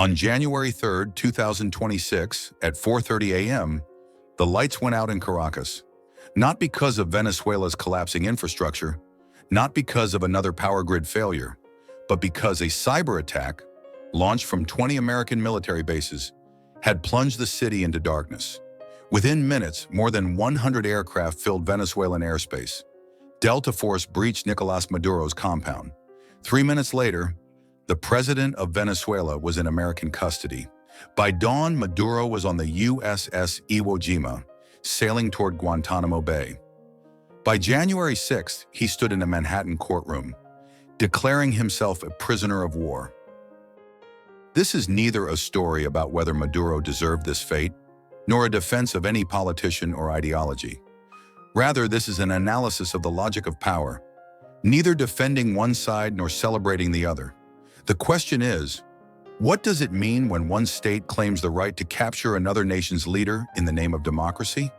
On January 3, 2026, at 4:30 a.m., the lights went out in Caracas. Not because of Venezuela's collapsing infrastructure, not because of another power grid failure, but because a cyber attack, launched from 20 American military bases, had plunged the city into darkness. Within minutes, more than 100 aircraft filled Venezuelan airspace. Delta Force breached Nicolás Maduro's compound. 3 minutes later, the president of Venezuela was in American custody. By dawn, Maduro was on the USS Iwo Jima, sailing toward Guantanamo Bay. By January 6th, he stood in a Manhattan courtroom, declaring himself a prisoner of war. This is neither a story about whether Maduro deserved this fate, nor a defense of any politician or ideology. Rather, this is an analysis of the logic of power, neither defending one side nor celebrating the other. The question is, what does it mean when one state claims the right to capture another nation's leader in the name of democracy?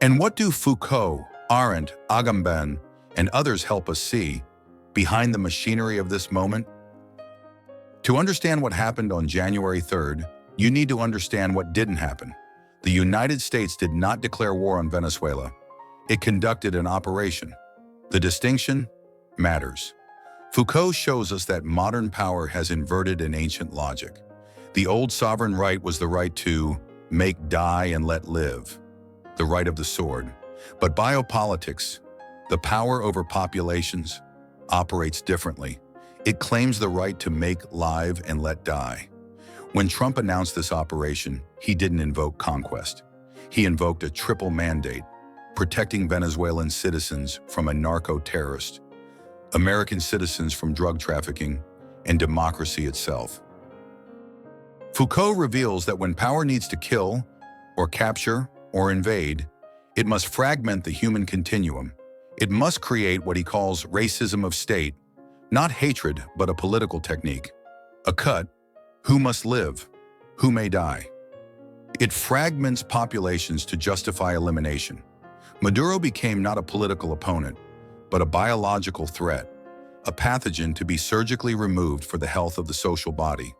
And what do Foucault, Arendt, Agamben, and others help us see behind the machinery of this moment? To understand what happened on January 3rd, you need to understand what didn't happen. The United States did not declare war on Venezuela. It conducted an operation. The distinction matters. Foucault shows us that modern power has inverted an ancient logic. The old sovereign right was the right to make die and let live, the right of the sword. But biopolitics, the power over populations, operates differently. It claims the right to make live and let die. When Trump announced this operation, he didn't invoke conquest. He invoked a triple mandate, protecting Venezuelan citizens from a narco-terrorist, American citizens from drug trafficking, and democracy itself. Foucault reveals that when power needs to kill, or capture, or invade, it must fragment the human continuum. It must create what he calls racism of state, not hatred, but a political technique. A cut, who must live, who may die. It fragments populations to justify elimination. Maduro became not a political opponent, but a biological threat, a pathogen to be surgically removed for the health of the social body.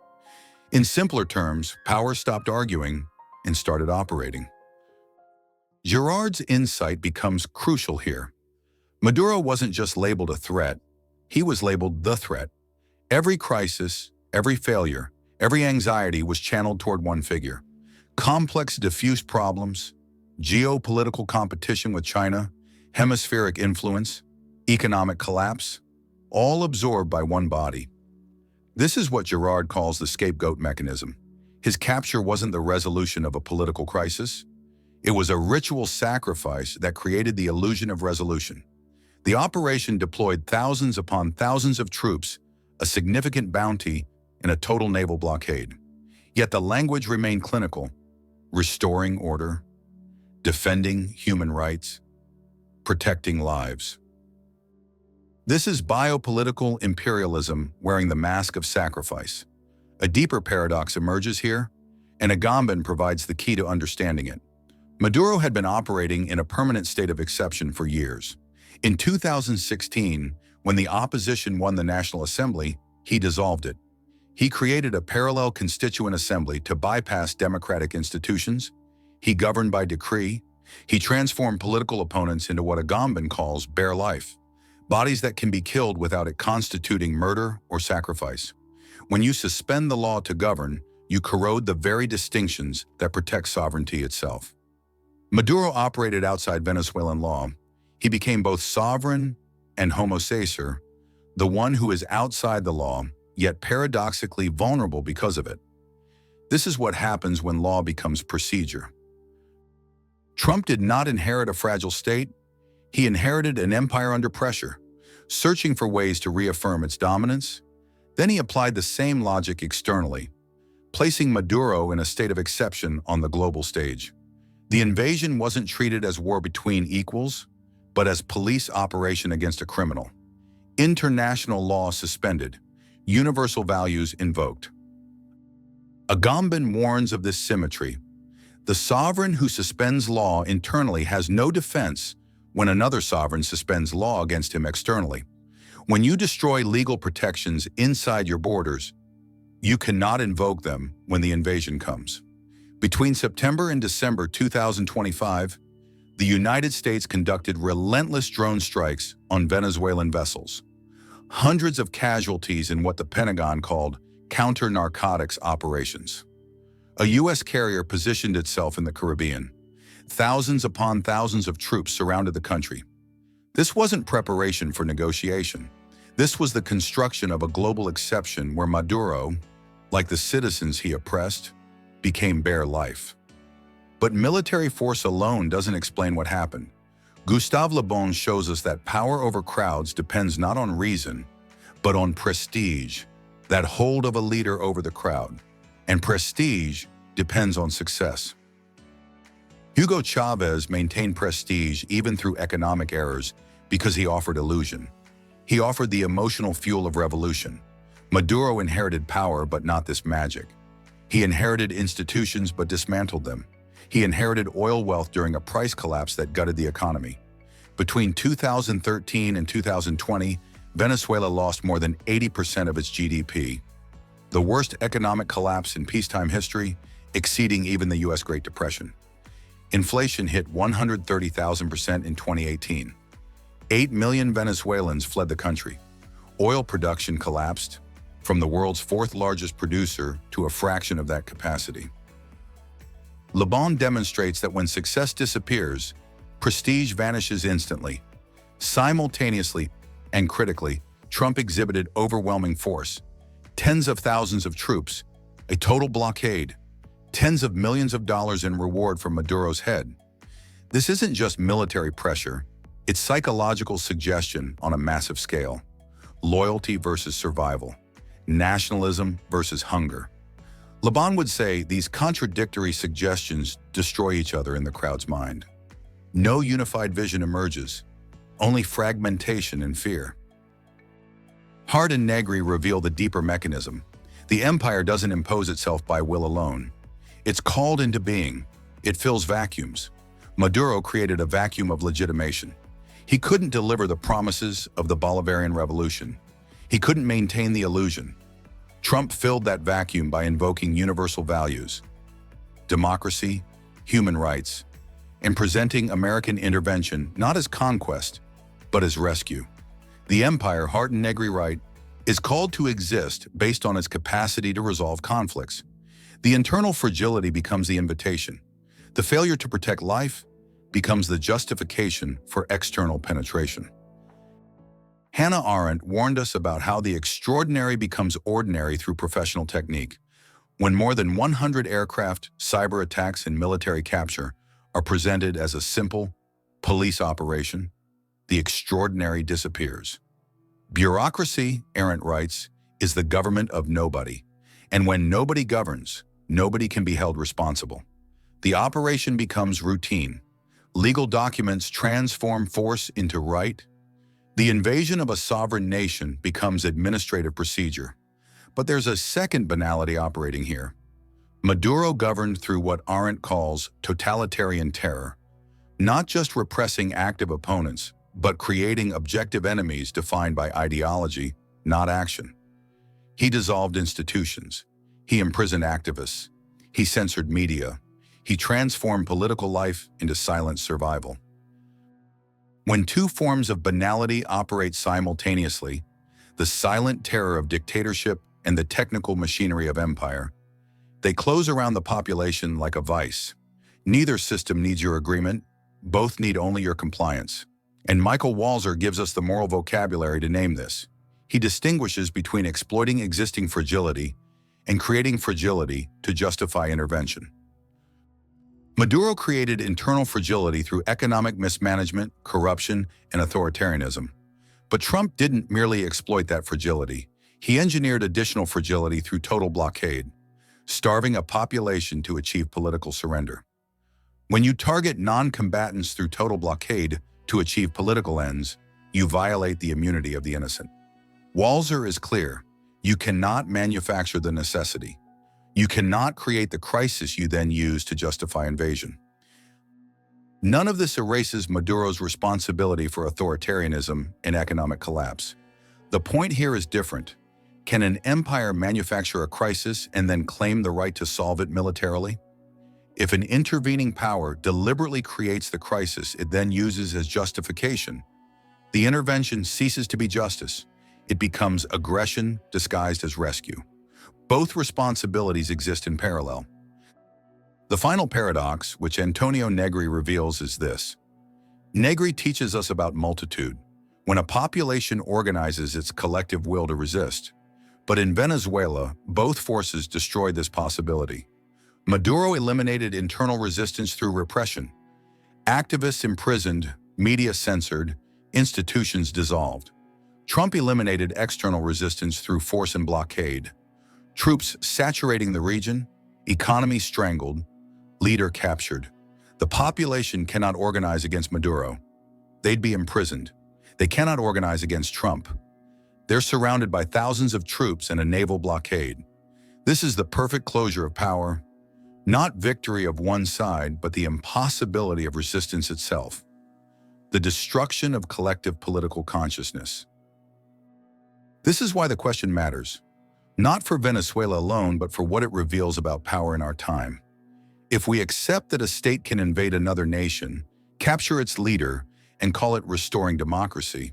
In simpler terms, power stopped arguing and started operating. Girard's insight becomes crucial here. Maduro wasn't just labeled a threat, he was labeled the threat. Every crisis, every failure, every anxiety was channeled toward one figure. Complex, diffuse problems, geopolitical competition with China, hemispheric influence, economic collapse, all absorbed by one body. This is what Girard calls the scapegoat mechanism. His capture wasn't the resolution of a political crisis. It was a ritual sacrifice that created the illusion of resolution. The operation deployed thousands upon thousands of troops, a significant bounty, and a total naval blockade. Yet the language remained clinical: restoring order, defending human rights, protecting lives. This is biopolitical imperialism wearing the mask of sacrifice. A deeper paradox emerges here, and Agamben provides the key to understanding it. Maduro had been operating in a permanent state of exception for years. In 2016, when the opposition won the National Assembly, he dissolved it. He created a parallel constituent assembly to bypass democratic institutions. He governed by decree. He transformed political opponents into what Agamben calls bare life, bodies that can be killed without it constituting murder or sacrifice. When you suspend the law to govern, you corrode the very distinctions that protect sovereignty itself. Maduro operated outside Venezuelan law. He became both sovereign and homo sacer, the one who is outside the law, yet paradoxically vulnerable because of it. This is what happens when law becomes procedure. Trump did not inherit a fragile state. He inherited an empire under pressure, searching for ways to reaffirm its dominance. Then he applied the same logic externally, placing Maduro in a state of exception on the global stage. The invasion wasn't treated as war between equals, but as police operation against a criminal. International law suspended, universal values invoked. Agamben warns of this symmetry. The sovereign who suspends law internally has no defense when another sovereign suspends law against him externally. When you destroy legal protections inside your borders, You cannot invoke them when the invasion comes. Between September and December 2025, the United States conducted relentless drone strikes on Venezuelan vessels. Hundreds of casualties in what the Pentagon called counter-narcotics operations. A U.S. carrier positioned itself in the Caribbean. Thousands upon thousands of troops surrounded the country. This wasn't preparation for negotiation. This was the construction of a global exception where Maduro, like the citizens he oppressed, became bare life. But military force alone doesn't explain what happened. Gustave Le Bon shows us that power over crowds depends not on reason, but on prestige, that hold of a leader over the crowd. And prestige depends on success. Hugo Chavez maintained prestige even through economic errors because he offered illusion. He offered the emotional fuel of revolution. Maduro inherited power, but not this magic. He inherited institutions, but dismantled them. He inherited oil wealth during a price collapse that gutted the economy. Between 2013 and 2020, Venezuela lost more than 80% of its GDP, the worst economic collapse in peacetime history, exceeding even the U.S. Great Depression. Inflation hit 130,000% in 2018. 8 million Venezuelans fled the country. Oil production collapsed, from the world's fourth largest producer to a fraction of that capacity. Le Bon demonstrates that when success disappears, prestige vanishes instantly. Simultaneously and critically, Trump exhibited overwhelming force. Tens of thousands of troops, a total blockade, tens of millions of dollars in reward for Maduro's head. This isn't just military pressure, it's psychological suggestion on a massive scale. Loyalty versus survival, nationalism versus hunger. Le Bon would say these contradictory suggestions destroy each other in the crowd's mind. No unified vision emerges, only fragmentation and fear. Hardt and Negri reveal the deeper mechanism. The empire doesn't impose itself by will alone. It's called into being. It fills vacuums. Maduro created a vacuum of legitimation. He couldn't deliver the promises of the Bolivarian Revolution. He couldn't maintain the illusion. Trump filled that vacuum by invoking universal values, democracy, human rights, and presenting American intervention not as conquest, but as rescue. The empire, Hardt and Negri write, is called to exist based on its capacity to resolve conflicts. The internal fragility becomes the invitation. The failure to protect life becomes the justification for external penetration. Hannah Arendt warned us about how the extraordinary becomes ordinary through professional technique. When more than 100 aircraft, cyber attacks, and military capture are presented as a simple police operation, the extraordinary disappears. Bureaucracy, Arendt writes, is the government of nobody. And when nobody governs, nobody can be held responsible. The operation becomes routine. Legal documents transform force into right. The invasion of a sovereign nation becomes administrative procedure. But there's a second banality operating here. Maduro governed through what Arendt calls totalitarian terror, not just repressing active opponents, but creating objective enemies defined by ideology, not action. He dissolved institutions. He imprisoned activists. He censored media. He transformed political life into silent survival. When two forms of banality operate simultaneously, the silent terror of dictatorship and the technical machinery of empire, they close around the population like a vice. Neither system needs your agreement, both need only your compliance. And Michael Walzer gives us the moral vocabulary to name this. He distinguishes between exploiting existing fragility and creating fragility to justify intervention. Maduro created internal fragility through economic mismanagement, corruption, and authoritarianism. But Trump didn't merely exploit that fragility. He engineered additional fragility through total blockade, starving a population to achieve political surrender. When you target non-combatants through total blockade to achieve political ends, you violate the immunity of the innocent. Walzer is clear. You cannot manufacture the necessity. You cannot create the crisis you then use to justify invasion. None of this erases Maduro's responsibility for authoritarianism and economic collapse. The point here is different. Can an empire manufacture a crisis and then claim the right to solve it militarily? If an intervening power deliberately creates the crisis it then uses as justification, the intervention ceases to be justice. It becomes aggression disguised as rescue. Both responsibilities exist in parallel. The final paradox, which Antonio Negri reveals, is this. Negri teaches us about multitude, when a population organizes its collective will to resist. But in Venezuela, both forces destroyed this possibility. Maduro eliminated internal resistance through repression. Activists imprisoned, media censored, institutions dissolved. Trump eliminated external resistance through force and blockade. Troops saturating the region, economy strangled, leader captured. The population cannot organize against Maduro. They'd be imprisoned. They cannot organize against Trump. They're surrounded by thousands of troops and a naval blockade. This is the perfect closure of power. Not victory of one side, but the impossibility of resistance itself. The destruction of collective political consciousness. This is why the question matters. Not for Venezuela alone, but for what it reveals about power in our time. If we accept that a state can invade another nation, capture its leader, and call it restoring democracy,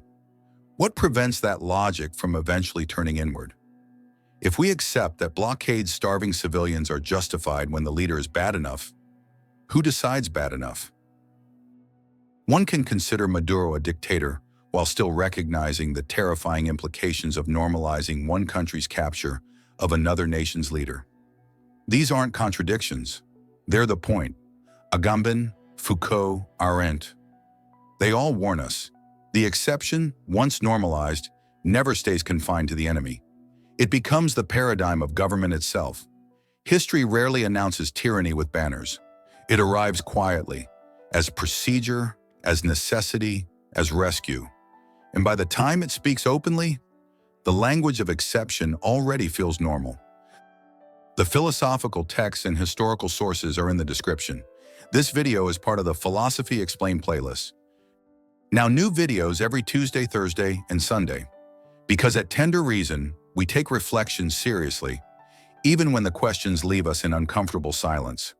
what prevents that logic from eventually turning inward? If we accept that blockades starving civilians are justified when the leader is bad enough, who decides bad enough? One can consider Maduro a dictator while still recognizing the terrifying implications of normalizing one country's capture of another nation's leader. These aren't contradictions. They're the point. Agamben, Foucault, Arendt. They all warn us. The exception, once normalized, never stays confined to the enemy. It becomes the paradigm of government itself. History rarely announces tyranny with banners. It arrives quietly, as procedure, as necessity, as rescue. And by the time it speaks openly, the language of exception already feels normal. The philosophical texts and historical sources are in the description. This video is part of the Philosophy Explained playlist. Now, new videos every Tuesday, Thursday, and Sunday. Because at Tender Reason, we take reflection seriously, even when the questions leave us in uncomfortable silence.